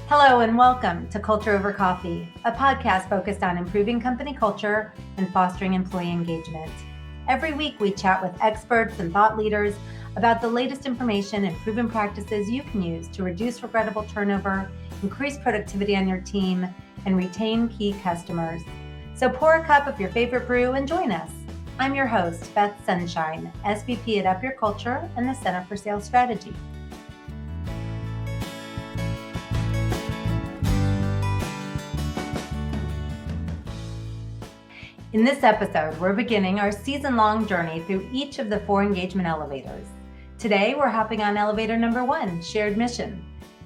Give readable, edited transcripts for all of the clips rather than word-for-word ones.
Hello and welcome to Culture Over Coffee, a podcast focused on improving company culture and fostering employee engagement. Every week we chat with experts and thought leaders about the latest information and proven practices you can use to reduce regrettable turnover, increase productivity on your team, and retain key customers. So pour a cup of your favorite brew and join us. I'm your host, Beth Sunshine, SVP at Up Your Culture and the Center for Sales Strategy. In this episode, we're beginning our season-long journey through each of the 4 engagement elevators. Today, we're hopping on elevator number 1, shared mission.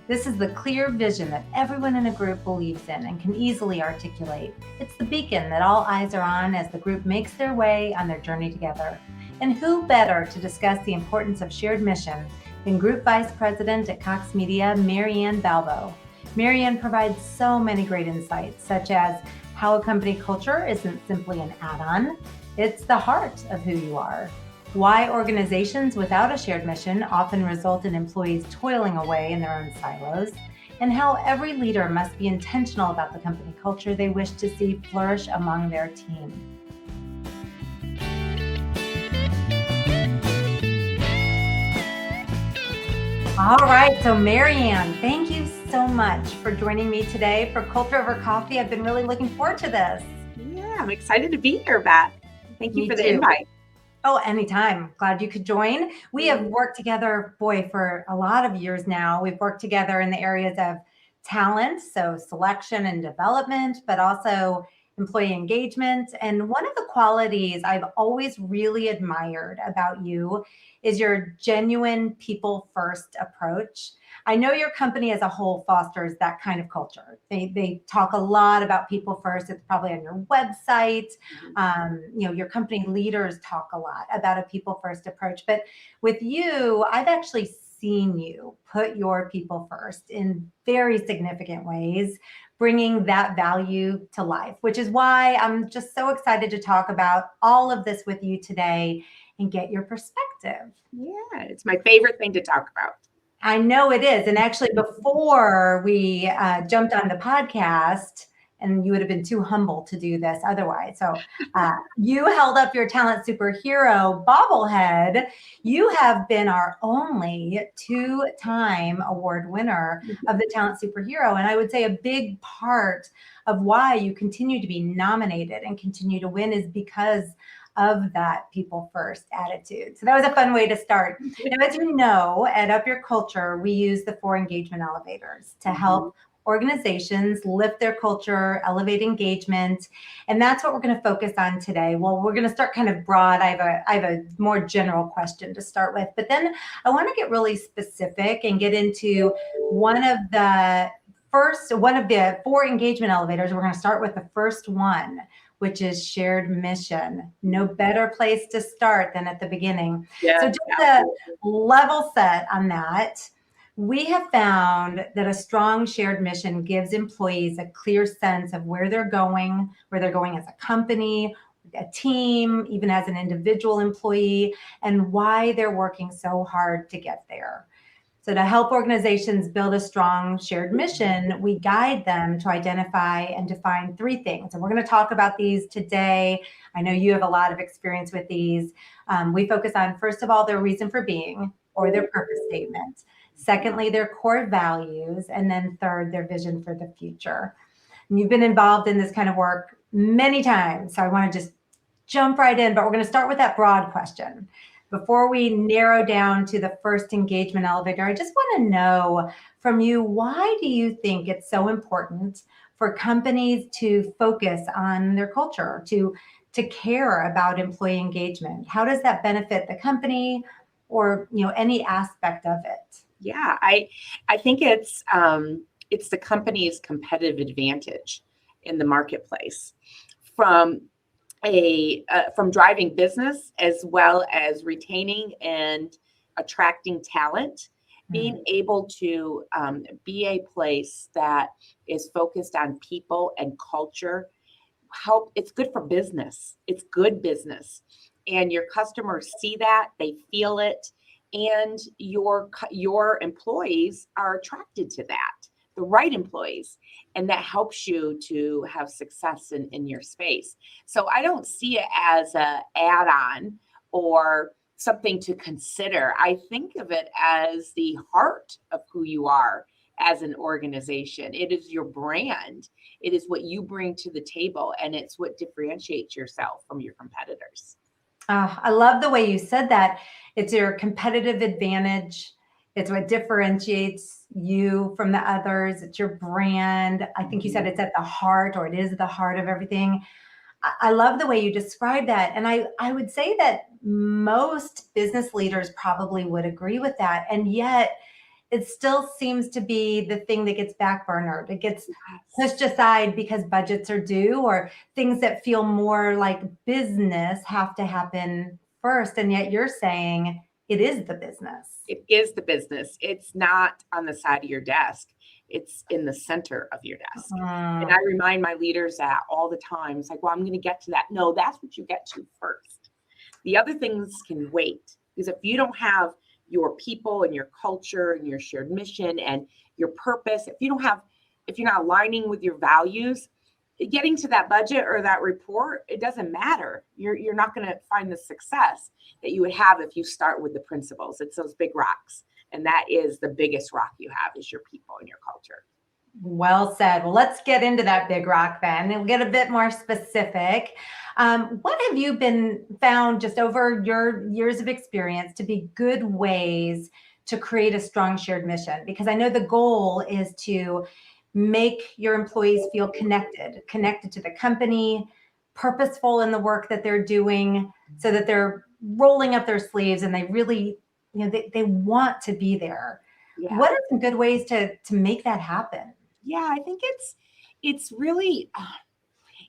This is the clear vision that everyone in a group believes in and can easily articulate. It's the beacon that all eyes are on as the group makes their way on their journey together. And who better to discuss the importance of shared mission than Group Vice President at Cox Media, Maryann Balbo. Maryann provides so many great insights, such as how a company culture isn't simply an add-on, it's the heart of who you are. Why organizations without a shared mission often result in employees toiling away in their own silos, and how every leader must be intentional about the company culture they wish to see flourish among their team. All right, so Maryann, thank you so much for joining me today for Culture Over Coffee. I've been really looking forward to this. Yeah, I'm excited to be here, Beth. Thank you for the invite. Oh, anytime. Glad you could join. We have worked together, for a lot of years now. We've worked together in the areas of talent, so selection and development, but also employee engagement. And one of the qualities I've always really admired about you is your genuine people first approach. I know your company as a whole fosters that kind of culture. They talk a lot about people first. It's probably on your website. Your company leaders talk a lot about a people first approach. But with you, I've actually seen you put your people first in very significant ways, bringing that value to life, which is why I'm just so excited to talk about all of this with you today and get your perspective. Yeah, it's my favorite thing to talk about. I know it is. And actually, before we jumped on the podcast, and you would have been too humble to do this otherwise. So you held up your talent superhero bobblehead. You have been our only 2-time award winner of the talent superhero. And I would say a big part of why you continue to be nominated and continue to win is because of that people first attitude. So that was a fun way to start. Now, as you know, at Up Your Culture, we use the 4 engagement elevators to help organizations lift their culture, elevate engagement. And that's what we're going to focus on today. Well, we're going to start kind of broad. I have a more general question to start with, but then I want to get really specific and get into one of the 4 engagement elevators. We're going to start with the first one, which is shared mission. No better place to start than at the beginning. Yeah, so just a level set on that, we have found that a strong shared mission gives employees a clear sense of where they're going as a company, a team, even as an individual employee, and why they're working so hard to get there. So to help organizations build a strong shared mission, we guide them to identify and define 3 things. And we're going to talk about these today. I know you have a lot of experience with these. We focus on, first of all, their reason for being or their purpose statement. Secondly, their core values. And then third, their vision for the future. And you've been involved in this kind of work many times. So I want to just jump right in, but we're going to start with that broad question. Before we narrow down to the first engagement elevator, I just want to know from you, why do you think it's so important for companies to focus on their culture, to care about employee engagement? How does that benefit the company or any aspect of it? Yeah, I think it's the company's competitive advantage in the marketplace from driving business as well as retaining and attracting talent. Being able to be a place that is focused on people and culture, it's good for business. It's good business. And your customers see that, they feel it, and your employees are attracted to that. the right employees. And that helps you to have success in your space. So I don't see it as a add-on or something to consider. I think of it as the heart of who you are as an organization. It is your brand. It is what you bring to the table, and it's what differentiates yourself from your competitors. I love the way you said that. It's your competitive advantage. It's what differentiates you from the others. It's your brand. I think you said it's at the heart, or it is the heart of everything. I love the way you describe that. And I would say that most business leaders probably would agree with that. And yet it still seems to be the thing that gets backburnered. It gets pushed aside because budgets are due, or things that feel more like business have to happen first. And yet you're saying it is the business. It is the business. It's not on the side of your desk. It's in the center of your desk. And I remind my leaders that all the time. It's like, well, I'm going to get to that. No, that's what you get to first. The other things can wait, because if you don't have your people and your culture and your shared mission and your purpose, if you're not aligning with your values, getting to that budget or that report, it doesn't matter. You're not going to find the success that you would have if you start with the principles. It's those big rocks. And that is the biggest rock you have, is your people and your culture. Well said. Well, let's get into that big rock then, and we'll get a bit more specific. What have you been found just over your years of experience to be good ways to create a strong shared mission? Because I know the goal is to make your employees feel connected to the company, purposeful in the work that they're doing, so that they're rolling up their sleeves and they really, they want to be there. Yeah. What are some good ways to make that happen? Yeah, I think it's really,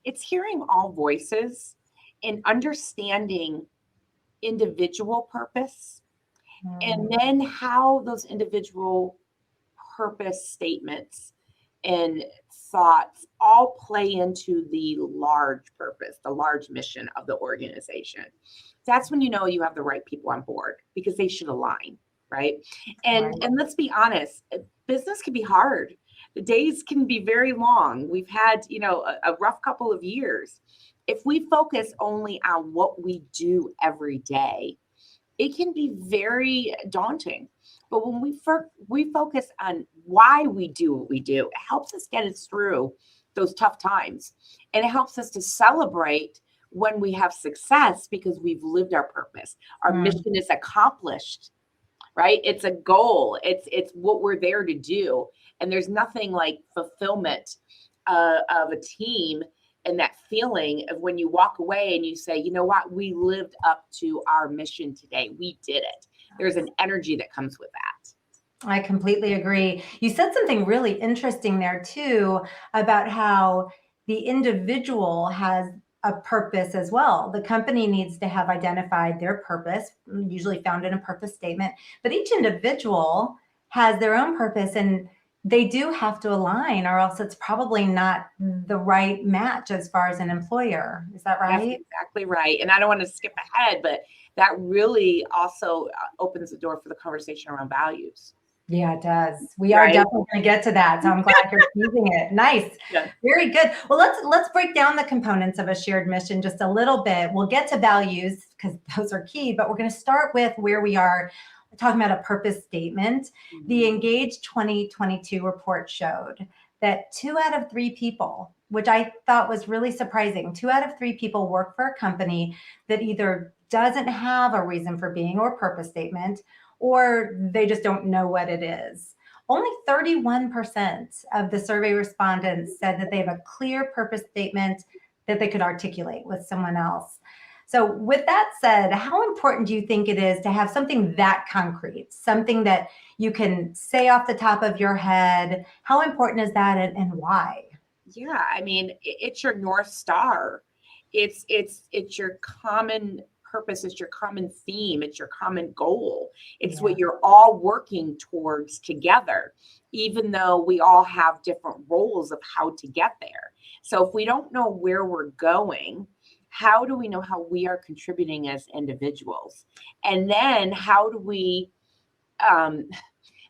it's hearing all voices and understanding individual purpose, and then how those individual purpose statements and thoughts all play into the large purpose, the large mission of the organization. That's when you know you have the right people on board, because they should align, right? And let's be honest, business can be hard. The days can be very long. We've had, a rough couple of years. If we focus only on what we do every day, it can be very daunting. But when we focus on why we do what we do, it helps us get us through those tough times. And it helps us to celebrate when we have success, because we've lived our purpose. Our mission is accomplished, right? It's a goal. It's what we're there to do. And there's nothing like fulfillment of a team, and that feeling of when you walk away and you say, you know what, we lived up to our mission today. We did it. There's an energy that comes with that. I completely agree. You said something really interesting there too, about how the individual has a purpose as well. The company needs to have identified their purpose, usually found in a purpose statement, but each individual has their own purpose, and they do have to align, or else it's probably not the right match as far as an employer. Is that right? That's exactly right. And I don't want to skip ahead, but that really also opens the door for the conversation around values. Yeah, it does. We are definitely going to get to that. So I'm glad you're using it. Nice. Yeah. Very good. Well, let's break down the components of a shared mission just a little bit. We'll get to values, because those are key, but we're going to start with where we are talking about a purpose statement. The Engage 2022 report showed that 2 out of 3 people, which I thought was really surprising, 2 out of 3 people work for a company that either doesn't have a reason for being or purpose statement, or they just don't know what it is. Only 31% of the survey respondents said that they have a clear purpose statement that they could articulate with someone else. So with that said, how important do you think it is to have something that concrete, something that you can say off the top of your head? How important is that, and why? Yeah, I mean, it's your North Star. It's your common purpose. It's your common theme. It's your common goal. It's what you're all working towards together, even though we all have different roles of how to get there. So if we don't know where we're going, how do we know how we are contributing as individuals? And then how do we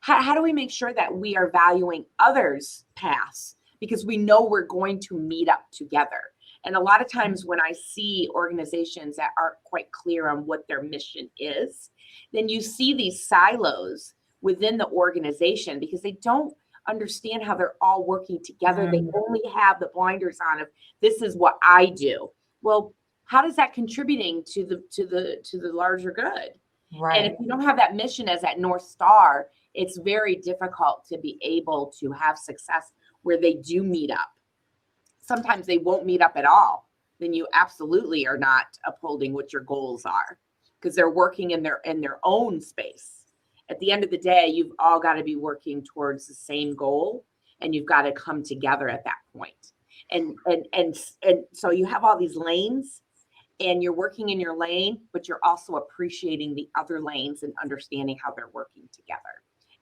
How do we make sure that we are valuing others' paths because we know we're going to meet up together? And a lot of times when I see organizations that aren't quite clear on what their mission is, then you see these silos within the organization because they don't understand how they're all working together. They only have the blinders on of this is what I do. Well, how does that contributing to the larger good? Right. And if you don't have that mission as that North Star, it's very difficult to be able to have success where they do meet up. Sometimes they won't meet up at all. Then you absolutely are not upholding what your goals are because they're working in their own space. At the end of the day, you've all got to be working towards the same goal, and you've got to come together at that point. And so you have all these lanes, and you're working in your lane, but you're also appreciating the other lanes and understanding how they're working together.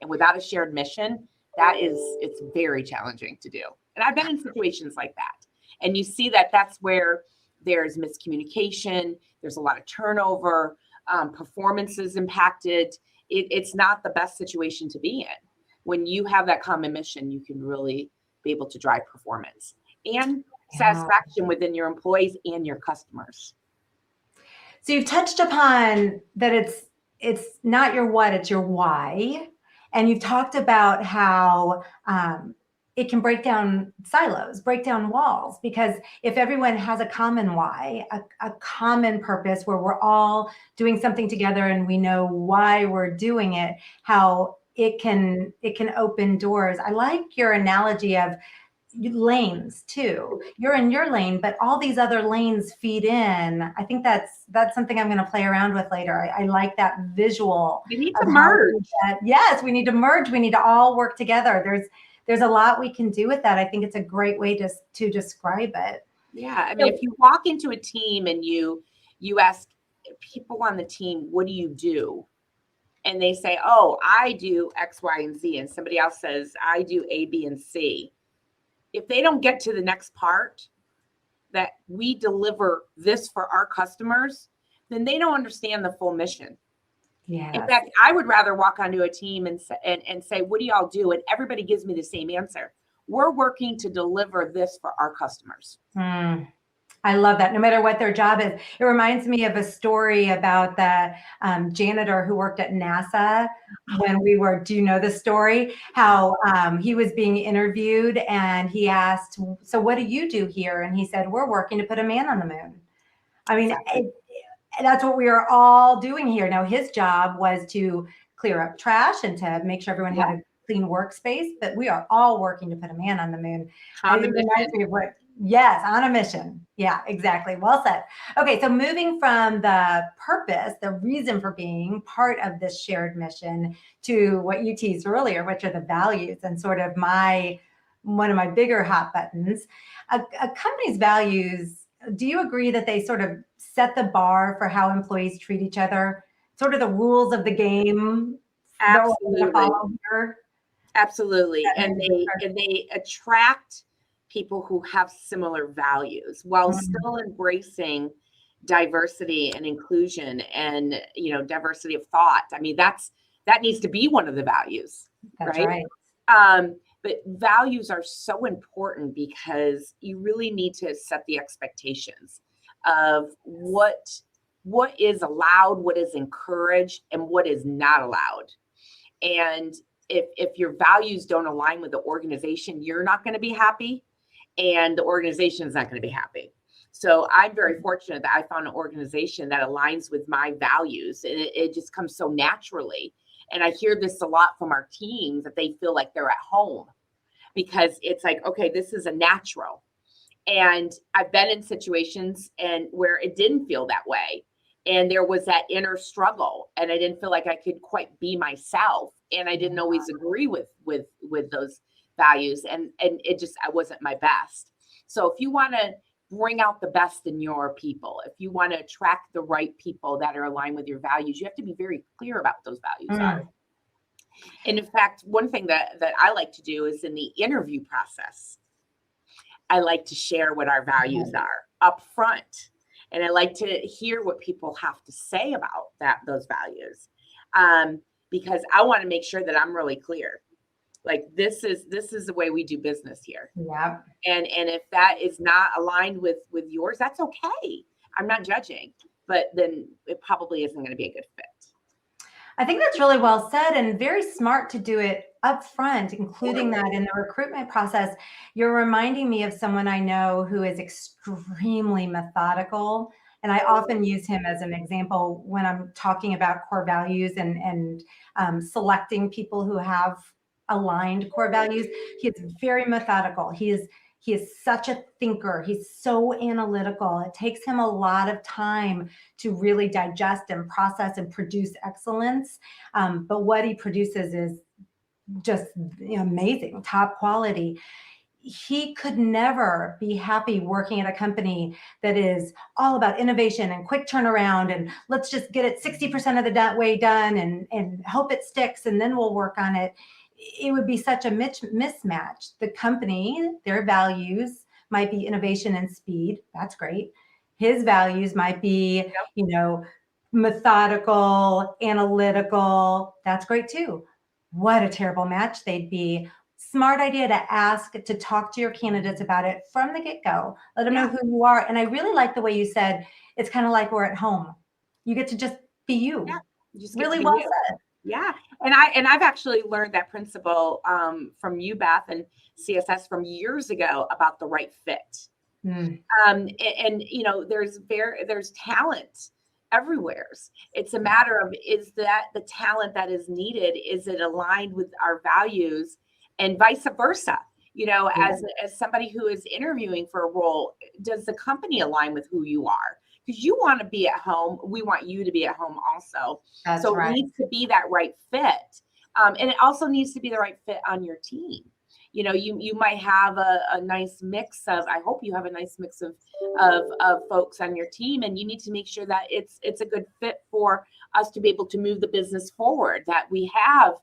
And without a shared mission, it's very challenging to do. And I've been in situations like that. And you see that that's where there's miscommunication, there's a lot of turnover, performance is impacted. It's not the best situation to be in. When you have that common mission, you can really be able to drive performance and satisfaction within your employees and your customers. So you've touched upon that it's not your what, it's your why. And you've talked about how it can break down silos, break down walls, because if everyone has a common why, a common purpose where we're all doing something together and we know why we're doing it, how it can open doors. I like your analogy of lanes too. You're in your lane, but all these other lanes feed in. I think that's something I'm going to play around with later. I like that visual. You need to merge. Yes, we need to merge. We need to all work together. There's a lot we can do with that. I think it's a great way to describe it. Yeah, I mean, if you walk into a team and you ask people on the team, what do you do? And they say, oh, I do X, Y, and Z. And somebody else says, I do A, B, and C. If they don't get to the next part, that we deliver this for our customers, then they don't understand the full mission. Yeah. In fact, I would rather walk onto a team and say, what do y'all do? And everybody gives me the same answer. We're working to deliver this for our customers. I love that. No matter what their job is. It reminds me of a story about the janitor who worked at NASA when do you know the story? How he was being interviewed and he asked, so what do you do here? And he said, we're working to put a man on the moon. I mean, exactly. That's what we are all doing here. Now, his job was to clear up trash and to make sure everyone had a clean workspace, but we are all working to put a man on the moon. It reminds me of yes, on a mission. Yeah, exactly. Well said. Okay, so moving from the purpose, the reason for being part of this shared mission to what you teased earlier, which are the values and sort of one of my bigger hot buttons. A company's values, do you agree that they sort of set the bar for how employees treat each other? Sort of the rules of the game? Absolutely. Absolutely. And they attract people who have similar values while still embracing diversity and inclusion and, diversity of thought. I mean, that needs to be one of the values. That's right. But values are so important because you really need to set the expectations of what is allowed, what is encouraged, and what is not allowed. And if your values don't align with the organization, you're not going to be happy. And the organization is not going to be happy. So I'm very fortunate that I found an organization that aligns with my values, and it just comes so naturally. And I hear this a lot from our teams that they feel like they're at home because it's like, okay, this is a natural. And I've been in situations where it didn't feel that way. And there was that inner struggle, and I didn't feel like I could quite be myself. And I didn't always agree with those values, and I wasn't my best. So if you want to bring out the best in your people, if you want to attract the right people that are aligned with your values, you have to be very clear about what those values are. And in fact, one thing that I like to do is in the interview process, I like to share what our values are up front. And I like to hear what people have to say about those values. because I want to make sure that I'm really clear. Like this is the way we do business here. Yeah. And if that is not aligned with yours, that's okay. I'm not judging, but then it probably isn't going to be a good fit. I think that's really well said and very smart to do it up front, including that in the recruitment process. You're reminding me of someone I know who is extremely methodical. And I often use him as an example when I'm talking about core values and selecting people who have aligned core values. He is very methodical. He is such a thinker. He's so analytical. It takes him a lot of time to really digest and process and produce excellence. But what he produces is just amazing, top quality. He could never be happy working at a company that is all about innovation and quick turnaround and let's just get it 60% of the way done and hope it sticks and then we'll work on it. It would be such a mismatch. The company, their values might be innovation and speed. That's great. His values might be, methodical, analytical. That's great too. What a terrible match they'd be. Smart idea to ask, to talk to your candidates about it from the get-go. Let them know who you are. And I really like the way you said, it's kind of like we're at home. You get to just be you. Yeah, you just really well said. Yeah. And I've actually learned that principle from you, Beth, and CSS from years ago about the right fit. And there's talent everywhere. It's a matter of, is that the talent that is needed? Is it aligned with our values and vice versa? As somebody who is interviewing for a role, does the company align with who you are? Because you want to be at home. We want you to be at home also. That's so right. It needs to be that right fit. And it also needs to be the right fit on your team. You might have a nice mix of, I hope you have a nice mix of folks on your team, and you need to make sure that it's a good fit for us to be able to move the business forward, that we have,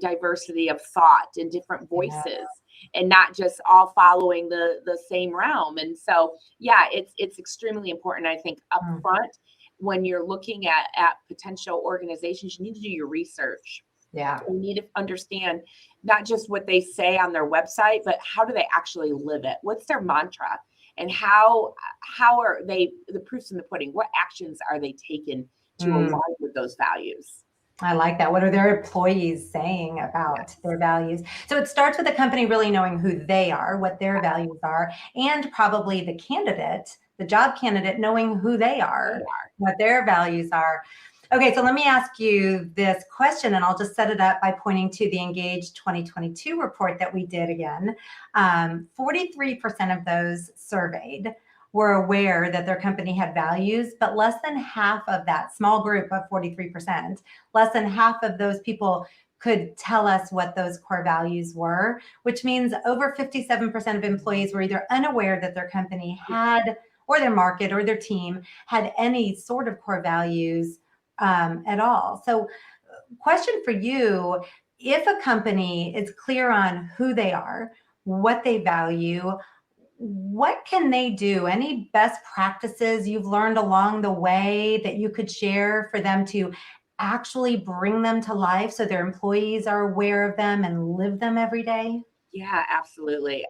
diversity of thought and different voices and not just all following the same realm. And so, it's extremely important, I think, up front when you're looking at potential organizations, you need to do your research. Yeah. You need to understand not just what they say on their website, but how do they actually live it? What's their mantra? And how are they, the proof's in the pudding? What actions are they taking to align with those values? I like that. What are their employees saying about their values? So it starts with the company really knowing who they are, what their values are, and probably the candidate, the job candidate, knowing who they are, what their values are. Okay, so let me ask you this question, and I'll just set it up by pointing to the Engage 2022 report that we did again. 43% of those surveyed were aware that their company had values, but less than half of that small group of 43%, less than half of those people could tell us what those core values were, which means over 57% of employees were either unaware that their company had, or their market or their team had any sort of core values at all. So question for you, if a company is clear on who they are, what they value, what can they do? Any best practices you've learned along the way that you could share for them to actually bring them to life so their employees are aware of them and live them every day? Yeah, absolutely.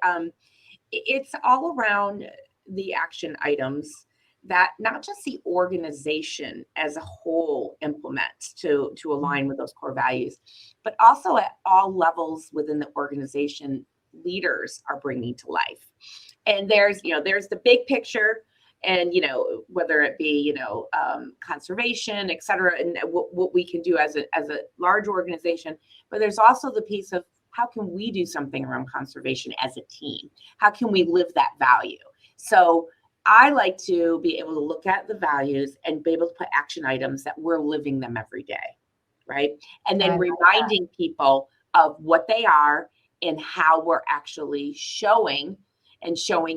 It's all around the action items that not just the organization as a whole implements to align with those core values, but also at all levels within the organization, leaders are bringing to life. And there's the big picture, and whether it be conservation, et cetera, and what we can do as a large organization. But there's also the piece of, how can we do something around conservation as a team? How can we live that value? So I like to be able to look at the values and be able to put action items that we're living them every day, right? And then reminding people of what they are and how we're actually showing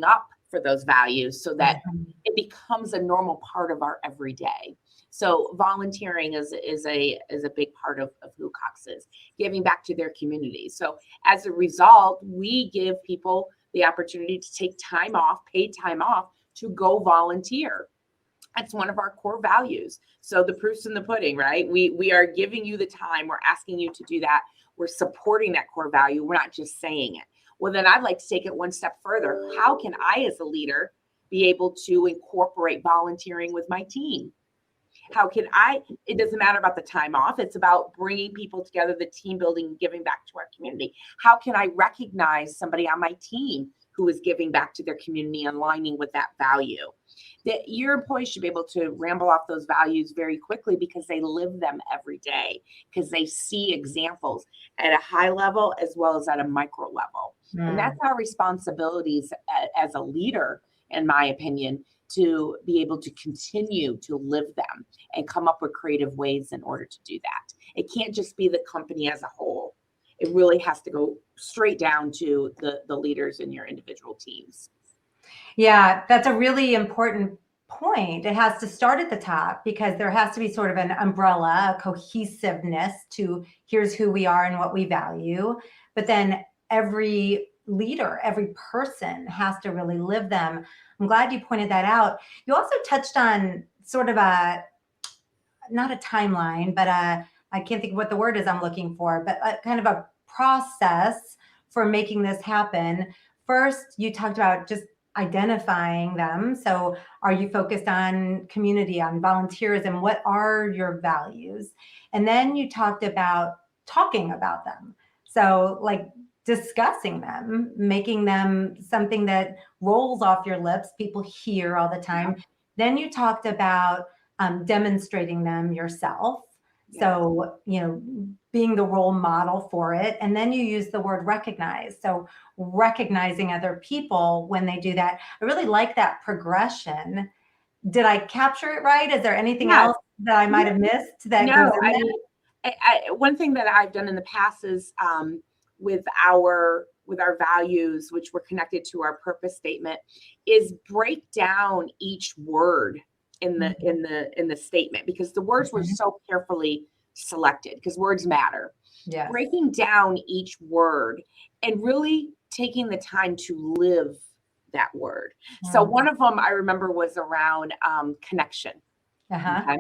up for those values, so that it becomes a normal part of our everyday. So volunteering is a big part of who Cox is, giving back to their community. So as a result, we give people the opportunity to take time off, paid time off, to go volunteer. It's one of our core values. So the proof's in the pudding, right? We are giving you the time. We're asking you to do that. We're supporting that core value. We're not just saying it. Well, then I'd like to take it one step further. How can I, as a leader, be able to incorporate volunteering with my team? How can I, it doesn't matter about the time off. It's about bringing people together, the team building, giving back to our community. How can I recognize somebody on my team who is giving back to their community and aligning with that value? That your employees should be able to ramble off those values very quickly because they live them every day, because they see examples at a high level as well as at a micro level. And that's our responsibilities as a leader, in my opinion, to be able to continue to live them and come up with creative ways in order to do that. It can't just be the company as a whole. It really has to go straight down to the leaders in your individual teams. Yeah, that's a really important point. It has to start at the top because there has to be sort of an umbrella, a cohesiveness to here's who we are and what we value. But then every leader, every person has to really live them. I'm glad you pointed that out. You also touched on sort of not a timeline, but I can't think of what the word is I'm looking for, but a kind of a process for making this happen. First, you talked about just identifying them. So are you focused on community, on volunteerism? What are your values? And then you talked about talking about them. So like discussing them, making them something that rolls off your lips, people hear all the time. Yeah. Then you talked about demonstrating them yourself. Yeah. So, being the role model for it. And then you use the word recognize. So recognizing other people when they do that. I really like that progression. Did I capture it right? Is there anything else that I might have missed that goes in there? One thing that I've done in the past is with our values, which were connected to our purpose statement, is break down each word in the statement, because the words were so carefully selected, because words matter. Yes. Breaking down each word and really taking the time to live that word. So one of them I remember was around connection. Okay?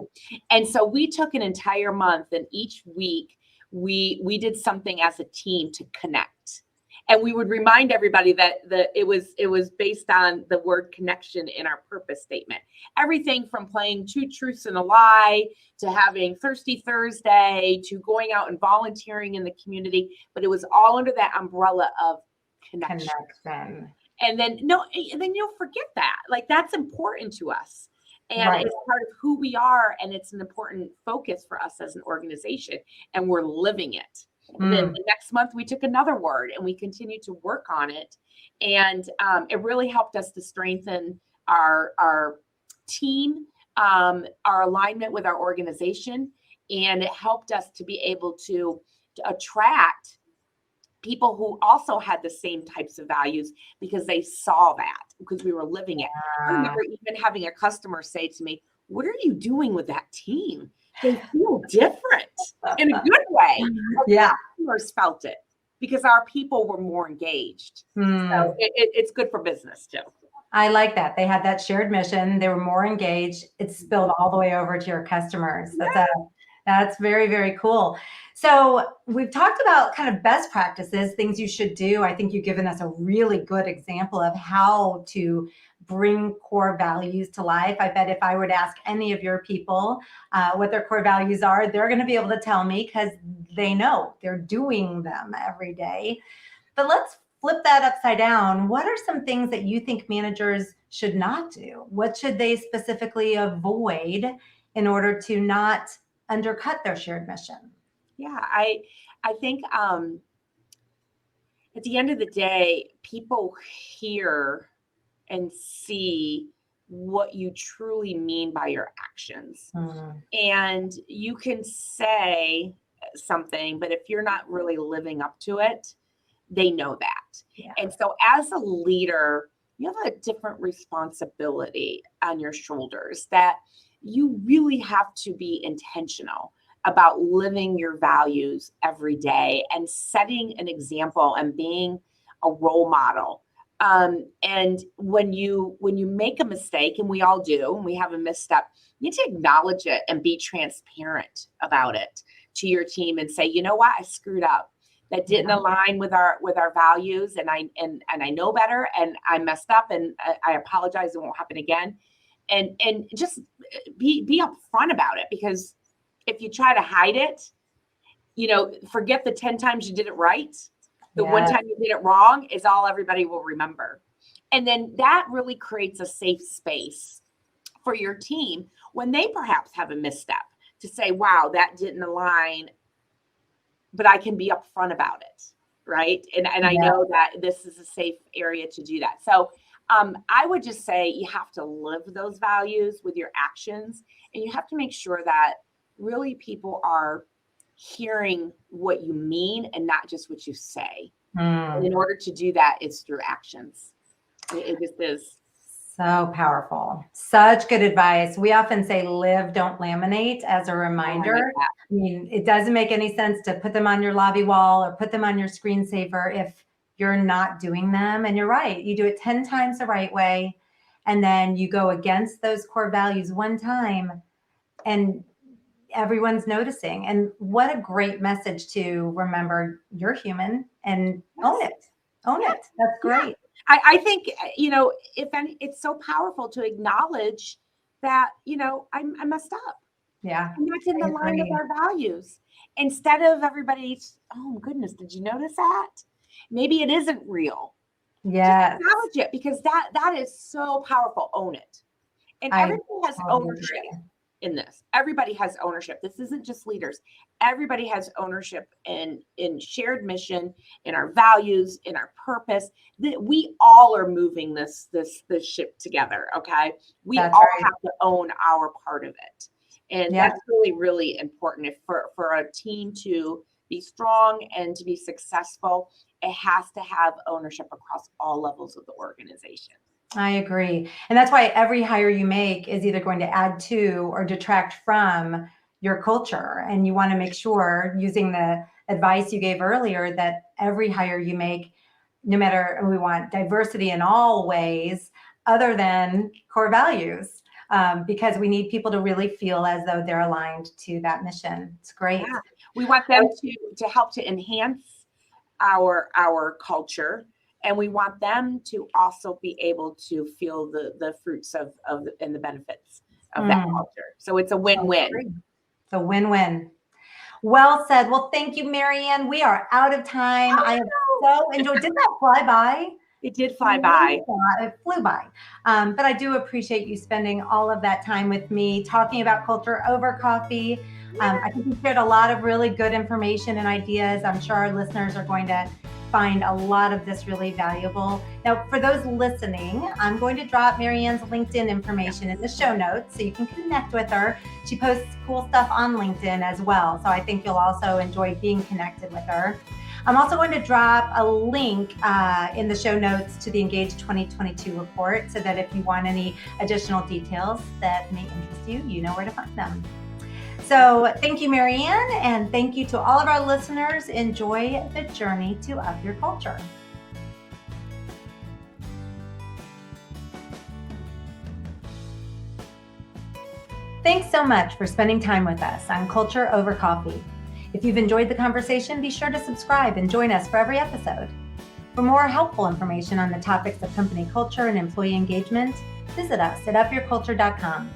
And so we took an entire month, and each week we did something as a team to connect. And we would remind everybody that it was based on the word connection in our purpose statement. Everything from playing Two Truths and a Lie to having Thirsty Thursday to going out and volunteering in the community. But it was all under that umbrella of connection. And then you'll forget that. Like, that's important to us. And It's part of who we are. And it's an important focus for us as an organization. And we're living it. And then the next month we took another word and we continued to work on it. And it really helped us to strengthen our team, our alignment with our organization. And it helped us to be able to attract people who also had the same types of values, because they saw that, because we were living it. I remember even having a customer say to me, "What are you doing with that team? They feel different," in a good way. Yeah. Customers felt it because our people were more engaged. So it's good for business too. I like that. They had that shared mission. They were more engaged. It spilled all the way over to your customers. That's very, very cool. So we've talked about kind of best practices, things you should do. I think you've given us a really good example of how to bring core values to life. I bet if I were to ask any of your people what their core values are, they're going to be able to tell me, because they know they're doing them every day. But let's flip that upside down. What are some things that you think managers should not do? What should they specifically avoid in order to not undercut their shared mission? Yeah, I think at the end of the day, people hear and see what you truly mean by your actions. And you can say something, but if you're not really living up to it, they know that. Yeah. And so as a leader, you have a different responsibility on your shoulders, that you really have to be intentional about living your values every day and setting an example and being a role model And when you make a mistake, and we all do, and we have a misstep, you need to acknowledge it and be transparent about it to your team and say, you know what, I screwed up. That didn't align with our values, and I know better, and I messed up, and I apologize. It won't happen again. And just be upfront about it, because if you try to hide it, forget the 10 times you did it right. The one time you did it wrong is all everybody will remember. And then that really creates a safe space for your team when they perhaps have a misstep to say, wow, that didn't align, but I can be upfront about it, right? And I know that this is a safe area to do that. So I would just say you have to live those values with your actions, and you have to make sure that really people are hearing what you mean and not just what you say. And in order to do that, it's through actions. It just is. So powerful. Such good advice. We often say live, don't laminate as a reminder. I mean, it doesn't make any sense to put them on your lobby wall or put them on your screensaver if you're not doing them. And you're right. You do it 10 times the right way, and then you go against those core values one time, and everyone's noticing. And what a great message to remember you're human and own it. Own it. That's great. I think, if any, it's so powerful to acknowledge that, I messed up. Yeah. And that's in the line of our values. Instead of everybody, oh goodness, did you notice that? Maybe it isn't real. Yes. Just acknowledge it, because that is so powerful. Own it. And everybody has ownership in this. Everybody has ownership. This isn't just leaders. Everybody has ownership in shared mission, in our values, in our purpose. That we all are moving this ship together. Okay, we have to own our part of it, and that's really, really important. If for a team to be strong and to be successful, it has to have ownership across all levels of the organization. I agree. And that's why every hire you make is either going to add to or detract from your culture. And you want to make sure, using the advice you gave earlier, that every hire you make, no matter, we want diversity in all ways other than core values, because we need people to really feel as though they're aligned to that mission. It's great. Yeah. We want them to help to enhance our culture. And we want them to also be able to feel the fruits of and the benefits of that culture. So it's a win-win. It's a win-win. Well said. Well, thank you, Maryann. We are out of time. I have so enjoyed. Did that fly by? It did fly by. It flew by. But I do appreciate you spending all of that time with me, talking about culture over coffee. I think you shared a lot of really good information and ideas. I'm sure our listeners are going to find a lot of this really valuable. Now, for those listening, I'm going to drop Maryann's LinkedIn information in the show notes so you can connect with her. She posts cool stuff on LinkedIn as well, so I think you'll also enjoy being connected with her. I'm also going to drop a link in the show notes to the Engage 2022 report, so that if you want any additional details that may interest you, you know where to find them. So thank you, Maryann, and thank you to all of our listeners. Enjoy the journey to Up Your Culture. Thanks so much for spending time with us on Culture Over Coffee. If you've enjoyed the conversation, be sure to subscribe and join us for every episode. For more helpful information on the topics of company culture and employee engagement, visit us at upyourculture.com.